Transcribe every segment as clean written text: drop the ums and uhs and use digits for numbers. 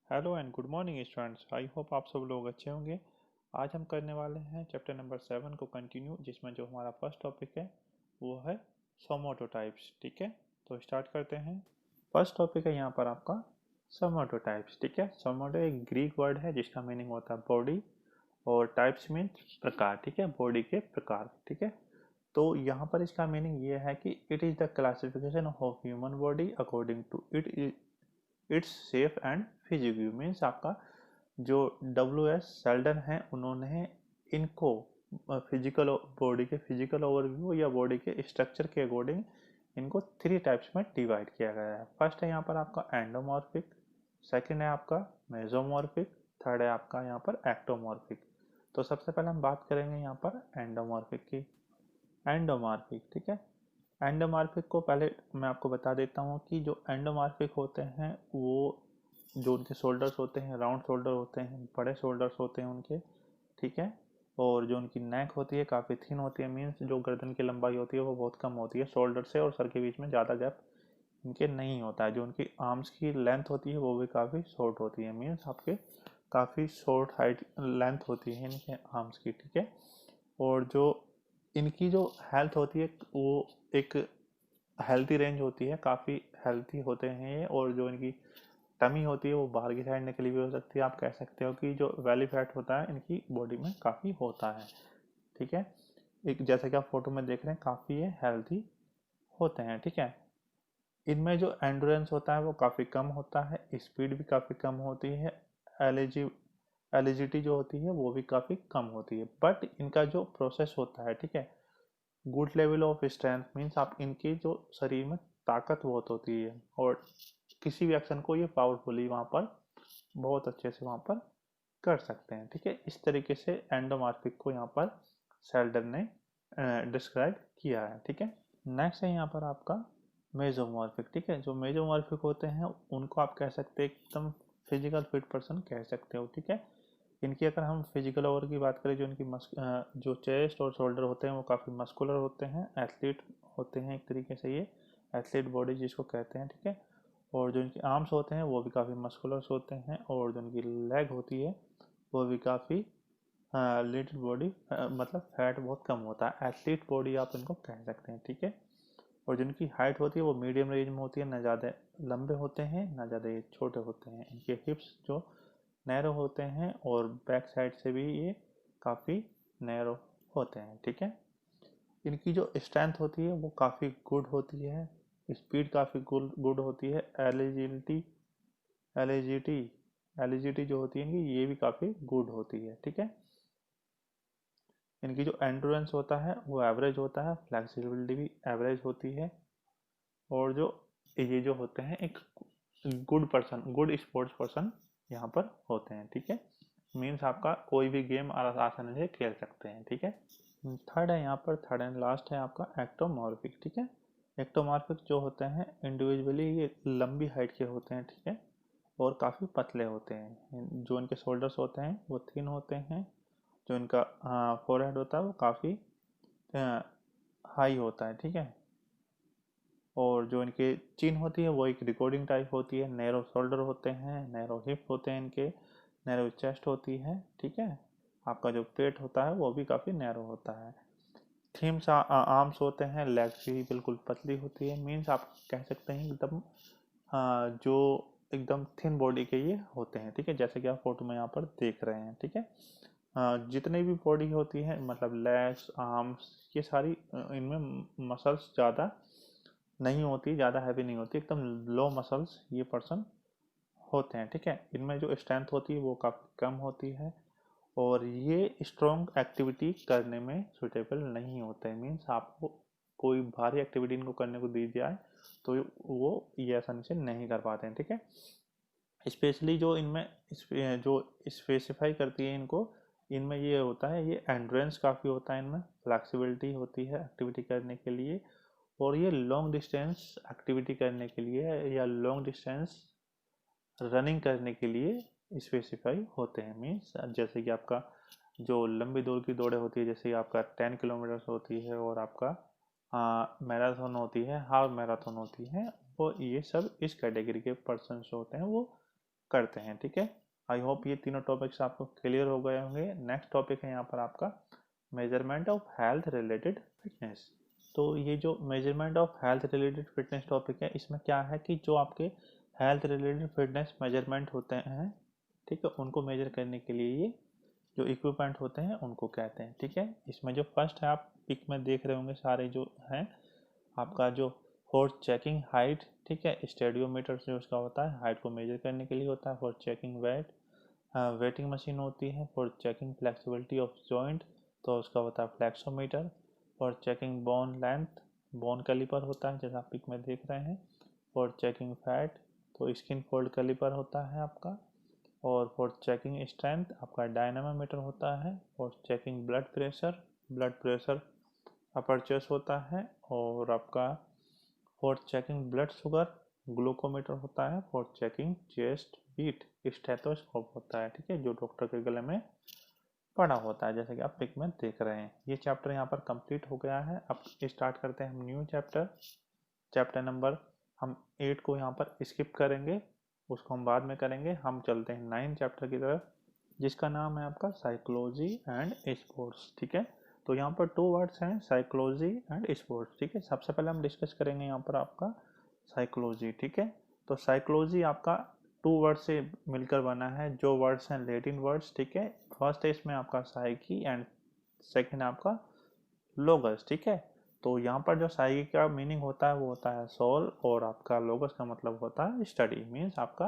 Hello and good morning students. I hope आप सब लोग अच्छे होंगे। आज हम करने वाले हैं चैप्टर नंबर 7 को कंटिन्यू, जिसमें जो हमारा फर्स्ट टॉपिक है वो है सोमोटोटाइप्स। ठीक है, तो स्टार्ट करते हैं। फर्स्ट टॉपिक है यहाँ पर आपका सोमोटोटाइप्स। ठीक है, सोमोटो एक ग्रीक वर्ड है जिसका मीनिंग होता है बॉडी, और टाइप्स मीन्स प्रकार। ठीक है, बॉडी के प्रकार। ठीक है, तो यहाँ पर इसका मीनिंग ये है कि it is the classification of human body according to its shape and physique. Means आपका जो WS सेल्डन है उन्होंने इनको फिजिकल बॉडी के फिजिकल ओवरव्यू या बॉडी के स्ट्रक्चर के अकॉर्डिंग इनको 3 टाइप्स में डिवाइड किया गया है। फर्स्ट है यहाँ पर आपका एंडोमॉर्फिक, सेकंड है आपका मेसोमॉर्फिक, थर्ड है आपका यहाँ पर एक्टोमॉर्फिक। तो सबसे पहले हम बात करेंगे यहाँ पर एंडोमॉर्फिक की। एंडोमॉर्फिक, ठीक है। एंडोमॉर्फिक को पहले मैं आपको बता देता हूँ कि जो एंडोमॉर्फिक होते हैं वो जो उनके शोल्डर्स होते हैं राउंड शोल्डर होते हैं, बड़े शोल्डर्स होते हैं उनके। ठीक है, और जो उनकी नेक होती है काफ़ी थिन होती है। मीन्स जो गर्दन की लंबाई होती है वो बहुत कम होती है, शोल्डर से और सर के बीच में ज़्यादा गैप इनके नहीं होता है। जो उनकी आर्म्स की लेंथ होती है वो भी काफ़ी शॉर्ट होती है। मीन्स आपके काफ़ी शॉर्ट हाइट लेंथ होती है इनके आर्म्स की। ठीक है, और जो इनकी जो हेल्थ होती है वो एक हेल्थी रेंज होती है, काफ़ी हेल्थी होते हैं ये। और जो इनकी टमी होती है वो बाहर की साइड निकली हुई हो सकती है। आप कह सकते हो कि जो वेली फैट होता है इनकी बॉडी में काफ़ी होता है। ठीक है, एक जैसे कि आप फोटो में देख रहे हैं काफ़ी ये हेल्थी होते हैं। ठीक है, इनमें जो एंड्योरेंस होता है वो काफ़ी कम होता है, स्पीड भी काफ़ी कम होती है, एलिजि एलिजिटी जो होती है वो भी काफ़ी कम होती है। बट इनका जो प्रोसेस होता है, ठीक है, good level of strength means आप इनके जो शरीर में ताकत बहुत होती है और किसी भी एक्शन को ये पावरफुली वहाँ पर बहुत अच्छे से वहाँ पर कर सकते हैं। ठीक है, इस तरीके से एंडोमॉर्फिक को यहाँ पर सेल्डर ने डिस्क्राइब किया है। ठीक है, नेक्स्ट है यहाँ पर आपका मेजोमॉर्फिक। ठीक है, जो मेजोमॉर्फिक होते हैं उनको आप कह सकते हैं एकदम फिजिकल फिट पर्सन कह सकते हो। ठीक है, इनकी अगर हम फिजिकल ओवर की बात करें, जो इनकी जो चेस्ट और शोल्डर होते हैं वो काफ़ी मस्कुलर होते हैं, एथलीट होते हैं एक तरीके से, ये एथलीट बॉडी जिसको कहते हैं। ठीक है, और जो इनके आर्म्स होते हैं वो भी काफ़ी मस्कुलर होते हैं, और जो इनकी लेग होती है वो भी काफ़ी लिटिल बॉडी, मतलब फैट बहुत कम होता है, एथलीट बॉडी आप इनको कह सकते हैं। ठीक है, और जिनकी हाइट होती है वो मीडियम रेंज में होती है, ना ज़्यादा लंबे होते हैं ना ज़्यादा ये छोटे होते हैं। इनके हिप्स जो नैरो होते हैं और बैक साइड से भी ये काफ़ी नैरो होते हैं। ठीक है, इनकी जो स्ट्रेंथ होती है वो काफ़ी गुड होती है, स्पीड काफ़ी गुड होती है, एलिजिटी एलिजिटी जो होती है इनकी ये भी काफ़ी गुड होती है। ठीक है, इनकी जो एंड्योरेंस होता है वो एवरेज होता है, फ्लेक्सिबिलिटी भी एवरेज होती है, और जो ये जो होते हैं एक good person, good sports person यहाँ पर होते हैं। ठीक है, मीन्स आपका कोई भी गेम आसानी से खेल सकते हैं। ठीक है, थर्ड है यहाँ पर, थर्ड एंड लास्ट है आपका एक्टोमॉर्फिक। ठीक है, एक्टोमॉर्फिक जो होते हैं इंडिविजुअली ये लंबी हाइट के होते हैं। ठीक है, और काफ़ी पतले होते हैं। जो इनके शोल्डर्स होते हैं वो थिन होते हैं, जो इनका फोरहेड होता है वो काफ़ी हाई होता है। ठीक है, और जो इनके चिन होती है वो एक रिकॉर्डिंग टाइप होती है, नैरो शोल्डर होते हैं, नैरो हिप होते हैं इनके, नैरो चेस्ट होती है। ठीक है, आपका जो पेट होता है वो भी काफ़ी नैरो होता है, थिम्स आर्म्स होते हैं, लेग्स भी बिल्कुल पतली होती है। मीन्स आप कह सकते हैं एकदम जो एकदम थिन बॉडी के ये होते हैं। ठीक है, जैसे कि आप फोटो में यहाँ पर देख रहे हैं। ठीक है, जितनी भी बॉडी होती है मतलब लेग्स आर्म्स ये सारी इनमें मसल्स ज़्यादा नहीं होती, ज़्यादा हैवी नहीं होती, एकदम लो मसल्स ये पर्सन होते हैं। ठीक है, इनमें जो स्ट्रेंथ होती है वो काफ़ी कम होती है, और ये स्ट्रॉन्ग एक्टिविटी करने में सुटेबल नहीं होते हैं। मीन्स आपको कोई भारी एक्टिविटी इनको करने को दी जाए तो वो ये आसानी से नहीं कर पाते हैं। ठीक है, स्पेशली जो इनमें जो स्पेसिफाई करती है इनको, इनमें ये होता है ये एंड्योरेंस काफ़ी होता है, इनमें फ्लेक्सिबिलिटी होती है एक्टिविटी करने के लिए, और ये लॉन्ग डिस्टेंस एक्टिविटी करने के लिए या लॉन्ग डिस्टेंस रनिंग करने के लिए स्पेसिफाई होते हैं। मीन्स जैसे कि आपका जो लंबी दूर की दौड़े होती है, जैसे आपका 10 किलोमीटर्स होती है और आपका मैराथन होती है, हाफ मैराथन होती है, वो ये सब इस कैटेगरी के पर्सन होते हैं, वो करते हैं। ठीक है, आई होप ये तीनों टॉपिक्स आपको क्लियर हो गए होंगे। नेक्स्ट टॉपिक है यहाँ पर आपका measurement of health related fitness. तो ये जो measurement of health related fitness topic है, इसमें क्या है कि जो आपके हेल्थ रिलेटेड फिटनेस मेजरमेंट होते हैं, ठीक है, उनको मेजर करने के लिए ये जो इक्विपमेंट होते हैं उनको कहते हैं। ठीक है, इसमें जो फर्स्ट है, आप पिक में देख रहे होंगे सारे जो हैं, आपका जो फॉर चेकिंग हाइट, ठीक है, स्टेडियोमीटर जो उसका होता है हाइट को मेजर करने के लिए होता है। For checking weight, weighing machine होती है। For checking flexibility of joint, तो उसका होता है flexometer. For checking bone length, bone calliper होता है जैसा आप पिक में देख रहे हैं। फॉर चेकिंग फैट, तो स्किन फोल्ड कैलिपर होता है आपका। और फॉर चेकिंग स्ट्रेंथ आपका डायनामोमीटर होता है। For checking blood pressure apertures होता है। और आपका for checking blood sugar glucometer होता है। For checking chest beat stethoscope होता है। ठीक है, जो डॉक्टर के गले में पड़ा होता है, जैसे कि आप पिक में देख रहे हैं। ये चैप्टर यहाँ पर कंप्लीट हो गया है। अब स्टार्ट करते हैं हम न्यू चैप्टर, चैप्टर नंबर हम 8 को यहाँ पर स्किप करेंगे, उसको हम बाद में करेंगे। हम चलते हैं 9 चैप्टर की तरफ, जिसका नाम है आपका साइकोलॉजी एंड स्पोर्ट्स। ठीक है, तो यहाँ पर 2 वर्ड्स हैं, साइकोलॉजी एंड स्पोर्ट्स। ठीक है, सबसे पहले हम डिस्कस करेंगे यहाँ पर आपका साइकोलॉजी। ठीक है, तो साइकोलॉजी आपका 2 वर्ड से मिलकर बना है, जो वर्ड्स हैं लैटिन वर्ड्स। ठीक है, फर्स्ट है इसमें आपका साइकी एंड सेकंड आपका लोगस। ठीक है, तो यहाँ पर जो साइकी का मीनिंग होता है वो होता है सोल, और आपका लोगस का मतलब होता है स्टडी, मीन्स आपका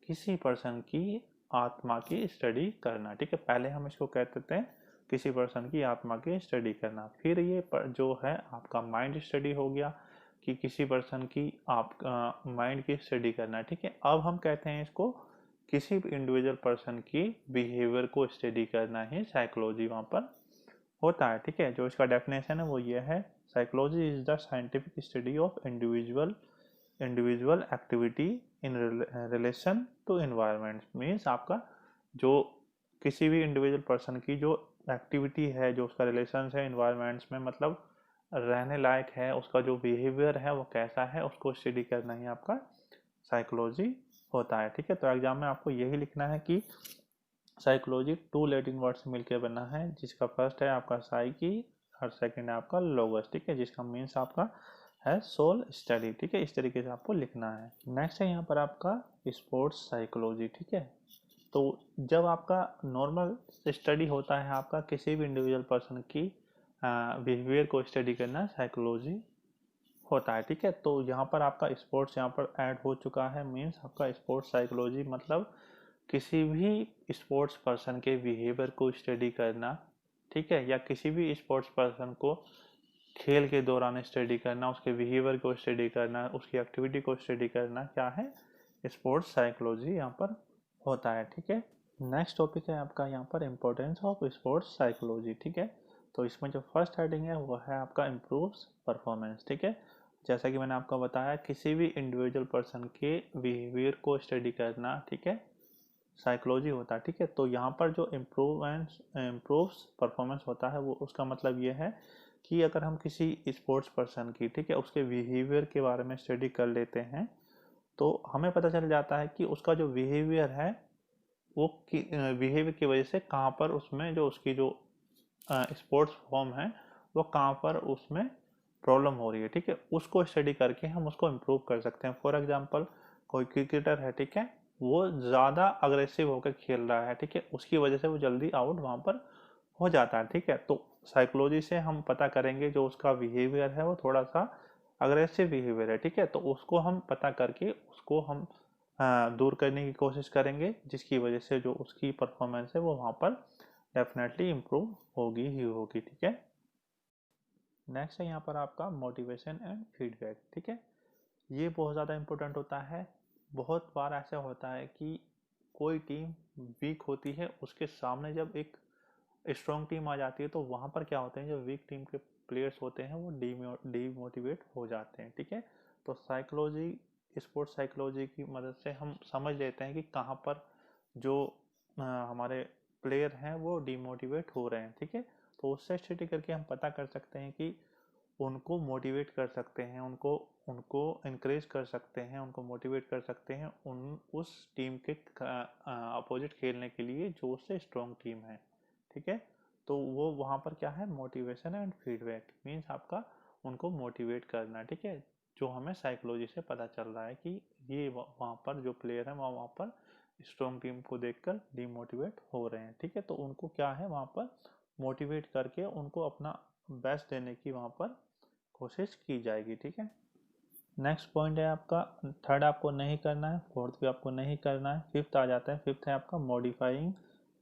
किसी पर्सन की आत्मा की स्टडी करना। ठीक है, पहले हम इसको कहते थे किसी पर्सन की आत्मा की स्टडी करना। फिर ये जो है आपका माइंड स्टडी हो गया कि किसी पर्सन की आप माइंड की स्टडी करना। ठीक है, अब हम कहते हैं इसको किसी भी इंडिविजुअल पर्सन की बिहेवियर को स्टडी करना ही साइकोलॉजी वहाँ पर होता है। ठीक है, जो इसका डेफिनेशन है वो ये है, psychology is the scientific study of individual activity in relation to environment. Means आपका जो किसी भी इंडिविजुअल पर्सन की जो एक्टिविटी है, जो उसका रिलेशन है इन्वायरमेंट्स में, मतलब रहने लायक है, उसका जो बिहेवियर है वो कैसा है, उसको स्टडी करना ही आपका साइकोलॉजी होता है। ठीक है, तो एग्जाम में आपको यही लिखना है कि साइकोलॉजी 2 लैटिन वर्ड से मिलकर बना है, जिसका फर्स्ट है आपका साइकी और सेकंड है आपका लोगस। ठीक है, जिसका मीन्स आपका है सोल स्टडी। ठीक है, इस तरीके से आपको लिखना है। नेक्स्ट है यहाँ पर आपका स्पोर्ट्स साइकोलॉजी। ठीक है, तो जब आपका नॉर्मल स्टडी होता है आपका किसी भी इंडिविजुअल पर्सन की बिहेवियर को स्टडी करना साइकोलॉजी होता है। ठीक है, तो यहाँ पर आपका स्पोर्ट्स यहाँ पर ऐड हो चुका है, मीन्स आपका स्पोर्ट्स साइकोलॉजी मतलब किसी भी स्पोर्ट्स पर्सन के बिहेवियर को स्टडी करना। ठीक है, या किसी भी स्पोर्ट्स पर्सन को खेल के दौरान स्टडी करना, उसके बिहेवियर को स्टडी करना, उसकी एक्टिविटी को स्टडी करना, क्या है, स्पोर्ट्स साइकोलॉजी यहाँ पर होता है। ठीक है, नेक्स्ट टॉपिक है आपका यहाँ पर इम्पोर्टेंस ऑफ स्पोर्ट्स साइकोलॉजी। ठीक है, तो इसमें जो फर्स्ट हेडिंग है वो है आपका इम्प्रूव्स परफॉर्मेंस। ठीक है, जैसा कि मैंने आपको बताया किसी भी इंडिविजुअल पर्सन के बिहेवियर को स्टडी करना, ठीक है, साइकोलॉजी होता है। ठीक है, तो यहाँ पर जो इम्प्रूव्स परफॉर्मेंस होता है वो उसका मतलब ये है कि अगर हम किसी स्पोर्ट्स पर्सन की, ठीक है, उसके बिहेवियर के बारे में स्टडी कर लेते हैं, तो हमें पता चल जाता है कि उसका जो बिहेवियर है वो बिहेवियर की वजह से कहाँ पर उसमें जो उसकी जो स्पोर्ट्स फॉर्म है वो कहाँ पर उसमें प्रॉब्लम हो रही है। ठीक है, उसको स्टडी करके हम उसको इम्प्रूव कर सकते हैं। फॉर एग्जांपल कोई क्रिकेटर है, ठीक है, वो ज़्यादा अग्रेसिव होकर खेल रहा है, ठीक है, उसकी वजह से वो जल्दी आउट वहाँ पर हो जाता है। ठीक है, तो साइकोलॉजी से हम पता करेंगे जो उसका बिहेवियर है वो थोड़ा सा अग्रेसिव बिहेवियर है। ठीक है, तो उसको हम पता करके उसको हम दूर करने की कोशिश करेंगे, जिसकी वजह से जो उसकी परफॉर्मेंस है वो वहाँ पर डेफिनेटली इम्प्रूव होगी ही होगी। ठीक है, नेक्स्ट है यहाँ पर आपका मोटिवेशन एंड फीडबैक। ठीक है, ये बहुत ज़्यादा इम्पोर्टेंट होता है। बहुत बार ऐसा होता है कि कोई टीम वीक होती है, उसके सामने जब एक स्ट्रॉन्ग टीम आ जाती है तो वहाँ पर क्या होते हैं, जो वीक टीम के प्लेयर्स होते हैं वो डीमोटिवेट हो जाते हैं। ठीक है, तो साइकोलॉजी, स्पोर्ट्स साइकोलॉजी की मदद से हम समझ लेते हैं कि कहाँ पर जो हमारे प्लेयर हैं वो डीमोटिवेट हो रहे हैं। ठीक है, तो उससे स्टडी करके हम पता कर सकते हैं कि उनको मोटिवेट कर सकते हैं, उनको उनको इनक्रेज कर सकते हैं, उनको मोटिवेट कर सकते हैं उस टीम के अपोजिट खेलने के लिए जो उससे स्ट्रॉन्ग टीम है। ठीक है, तो वो वहाँ पर क्या है, मोटिवेशन एंड फीडबैक मीन्स आपका उनको मोटिवेट करना। ठीक है, जो हमें साइकोलॉजी से पता चल रहा है कि ये वहाँ पर जो प्लेयर है वहाँ पर स्ट्रॉन्ग टीम को देखकर डीमोटिवेट हो रहे हैं। ठीक है, तो उनको क्या है वहाँ पर मोटिवेट करके उनको अपना बेस्ट देने की वहाँ पर कोशिश की जाएगी। ठीक है, नेक्स्ट पॉइंट है आपका, थर्ड आपको नहीं करना है, फोर्थ भी आपको नहीं करना है। फिफ्थ आ जाता है, फिफ्थ है आपका मॉडिफाइंग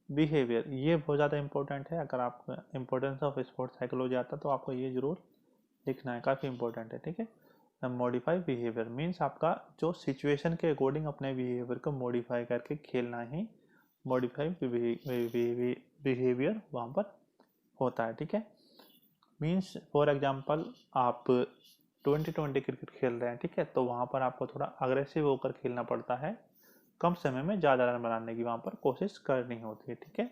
बिहेवियर। ये बहुत ज़्यादा इंपॉर्टेंट है, अगर आपको इंपॉर्टेंस ऑफ स्पोर्ट्स साइकोलॉजी आता है तो आपको ये जरूर लिखना है, काफ़ी इंपॉर्टेंट है। ठीक है, मॉडिफाई बिहेवियर मीन्स आपका जो सिचुएशन के अकॉर्डिंग अपने बिहेवियर को मॉडिफाई करके खेलना ही मॉडिफाई बिहेवियर वहाँ पर होता है। ठीक है, मीन्स फॉर एग्जांपल आप 2020 क्रिकेट खेल रहे हैं। ठीक है, तो वहाँ पर आपको थोड़ा अग्रेसिव होकर खेलना पड़ता है, कम समय में ज़्यादा रन बनाने की वहाँ पर कोशिश करनी होती है। ठीक है,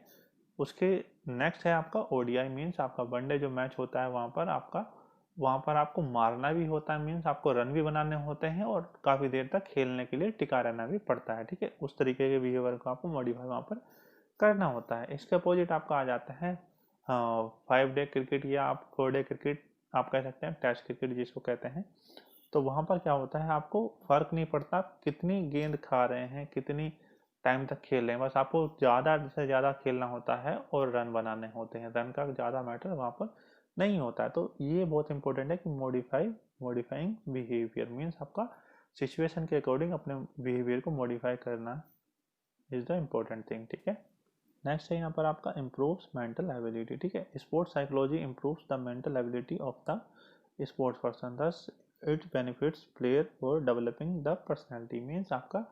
उसके नेक्स्ट है आपका ओडीआई मीन्स आपका वनडे जो मैच होता है वहाँ पर आपको मारना भी होता है, मीन्स आपको रन भी बनाने होते हैं और काफ़ी देर तक खेलने के लिए टिका रहना भी पड़ता है। ठीक है, उस तरीके के बिहेवियर को आपको मॉडिफाई वहाँ पर करना होता है। इसके अपोजिट आपका आ जाता है 5 डे क्रिकेट या आप 4 डे क्रिकेट आप कह सकते हैं, टेस्ट क्रिकेट जिसको कहते हैं। तो वहाँ पर क्या होता है, आपको फर्क नहीं पड़ता कितनी गेंद खा रहे हैं, कितनी टाइम तक खेल रहे हैं, बस आपको ज़्यादा से ज़्यादा खेलना होता है और रन बनाने होते हैं। रन का ज़्यादा मैटर वहाँ पर नहीं होता है। तो ये बहुत इंपॉर्टेंट है कि मॉडिफाइंग बिहेवियर मीन्स आपका सिचुएशन के अकॉर्डिंग अपने बिहेवियर को मॉडिफाई करना इज द इम्पोर्टेंट थिंग। ठीक है, नेक्स्ट है यहाँ पर आपका इम्प्रूव्स मेंटल एबिलिटी। ठीक है, sports psychology improves the mental ability of the sports person, thus it benefits player for developing the personality. Means आपका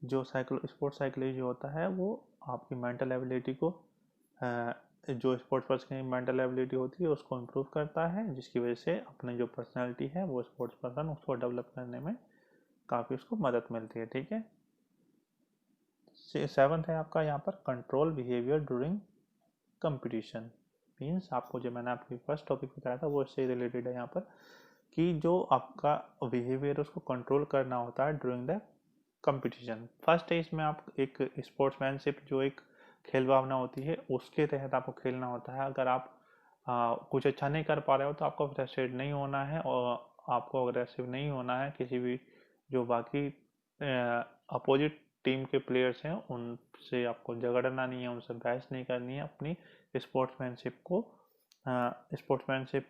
जो स्पोर्ट्स साइकोलॉजी होता है वो आपकी मेंटल एबिलिटी को जो स्पोर्ट्स पर्सन की मेंटल एबिलिटी होती है उसको इम्प्रूव करता है, जिसकी वजह से अपनी जो पर्सनैलिटी है वो स्पोर्ट्स पर्सन उसको डेवलप करने में काफ़ी उसको मदद मिलती है। ठीक है, सेवंथ है आपका यहाँ पर control behaviour during competition. Means आपको जो मैंने आपकी फर्स्ट टॉपिक बताया था वो इससे रिलेटेड है यहाँ पर, कि जो आपका बिहेवियर उसको कंट्रोल करना होता है ड्यूरिंग द कंपटीशन। फर्स्ट है इसमें आप एक स्पोर्ट्समैनशिप जो एक खेल भावना होती है उसके तहत आपको खेलना होता है। अगर आप कुछ अच्छा नहीं कर पा रहे हो तो आपको फ्रस्ट्रेट नहीं होना है और आपको अग्रेसिव नहीं होना है, किसी भी जो बाकी अपोजिट टीम के प्लेयर्स हैं उनसे आपको झगड़ना नहीं है, उनसे बहस नहीं करनी है, अपनी स्पोर्ट्समैनशिप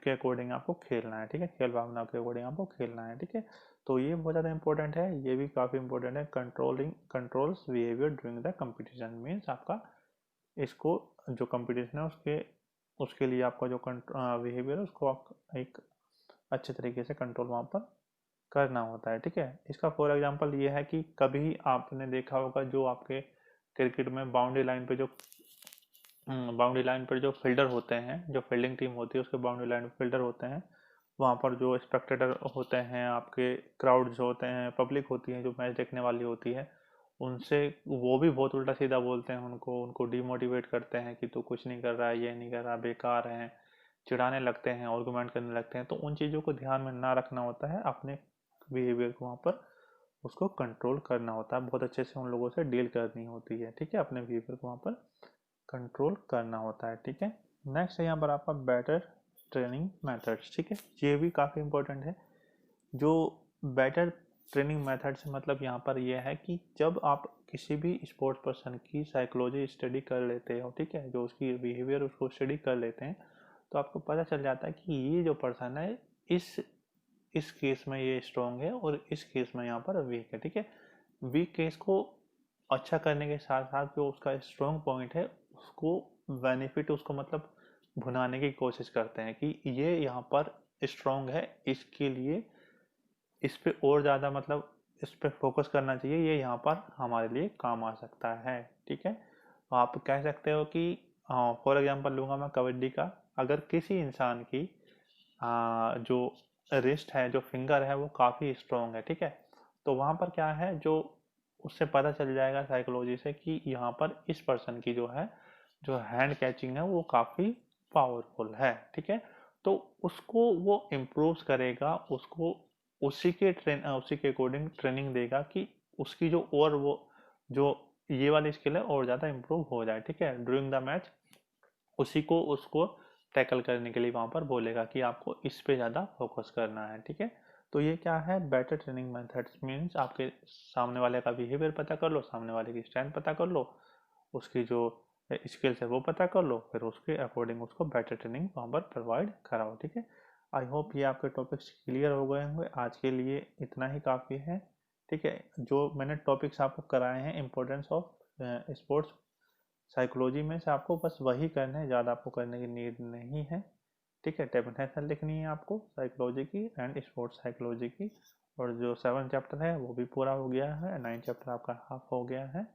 के अकॉर्डिंग आपको खेलना है। ठीक है, खेल भावना के अकॉर्डिंग आपको खेलना है। ठीक है, तो ये बहुत ज़्यादा इंपॉर्टेंट है, ये भी काफ़ी इंपॉर्टेंट है। Controls behaviour during the competition means आपका इसको जो कंपटीशन है उसके लिए आपका जो बिहेवियर है उसको आप एक अच्छे तरीके से कंट्रोल वहाँ पर करना होता है। ठीक है, इसका फॉर एग्जांपल ये है कि कभी आपने देखा होगा जो आपके क्रिकेट में बाउंड्री लाइन पर जो फील्डर होते हैं, जो फील्डिंग टीम होती है उसके बाउंड्री लाइन पर फील्डर होते हैं, वहाँ पर जो स्पेक्टेटर होते हैं, आपके क्राउड जो होते हैं, पब्लिक होती है जो मैच देखने वाली होती है, उनसे वो भी बहुत उल्टा सीधा बोलते हैं, उनको डिमोटिवेट करते हैं कि तू कुछ नहीं कर रहा है, ये नहीं कर रहा, बेकार है, चिढ़ाने लगते हैं, आर्गुमेंट करने लगते हैं। तो उन चीज़ों को ध्यान में ना रखना होता है, अपने बिहेवियर को वहाँ पर उसको कंट्रोल करना होता है, बहुत अच्छे से उन लोगों से डील करनी होती है। ठीक है, अपने बिहेवियर को वहाँ पर कंट्रोल करना होता है। ठीक है, नेक्स्ट है यहाँ पर आपका बेटर ट्रेनिंग मेथड्स। ठीक है, ये भी काफ़ी इंपॉर्टेंट है। जो बेटर ट्रेनिंग मेथड से मतलब यहाँ पर यह है कि जब आप किसी भी स्पोर्ट्स पर्सन की साइकोलॉजी स्टडी कर लेते हो, ठीक है, जो उसकी बिहेवियर उसको स्टडी कर लेते हैं, तो आपको पता चल जाता है कि ये जो पर्सन है इस केस में ये स्ट्रॉन्ग है और इस केस में यहाँ पर वीक है। ठीक है, वीक केस को अच्छा करने के साथ साथ जो उसका स्ट्रॉन्ग पॉइंट है उसको बेनिफिट उसको मतलब भुनाने की कोशिश करते हैं कि ये यहाँ पर स्ट्रॉन्ग है, इसके लिए इस पे और ज़्यादा मतलब इस पे फोकस करना चाहिए, ये यहाँ पर हमारे लिए काम आ सकता है। ठीक है, तो आप कह सकते हो कि फॉर एग्जांपल लूँगा मैं कबड्डी का, अगर किसी इंसान की जो रिस्ट है, जो फिंगर है वो काफ़ी स्ट्रॉन्ग है, ठीक है, तो वहाँ पर क्या है, जो उससे पता चल जाएगा साइकोलॉजी से कि यहाँ पर इस पर्सन की जो हैंड कैचिंग है वो काफ़ी पावरफुल है। ठीक है, तो उसको वो इम्प्रूव करेगा, उसको उसी के अकॉर्डिंग ट्रेनिंग देगा कि उसकी जो और वो जो ये वाली स्किल है और ज़्यादा इम्प्रूव हो जाए। ठीक है, ड्यूरिंग द मैच उसी को उसको टैकल करने के लिए वहाँ पर बोलेगा कि आपको इस पे ज़्यादा फोकस करना है। ठीक है, तो ये क्या है, बेटर ट्रेनिंग मेथड्स मीन्स आपके सामने वाले का बिहेवियर पता कर लो, सामने वाले की स्ट्रेंथ पता कर लो, उसकी जो स्किल्स है वो पता कर लो, फिर उसके अकॉर्डिंग उसको बेटर ट्रेनिंग वहाँ पर प्रोवाइड कराओ। ठीक है, आई होप ये आपके टॉपिक्स क्लियर हो गए होंगे। आज के लिए इतना ही काफ़ी है। ठीक है, जो मैंने टॉपिक्स आपको कराए हैं इम्पोर्टेंस ऑफ स्पोर्ट्स साइकोलॉजी में से, आपको बस वही करना है, ज़्यादा आपको करने की नीड नहीं है। ठीक है, डेफिनेशन लिखनी है आपको साइकोलॉजी की एंड स्पोर्ट्स साइकोलॉजी की, और जो 7 चैप्टर है वो भी पूरा हो गया है, 9 चैप्टर आपका हाफ हो गया है।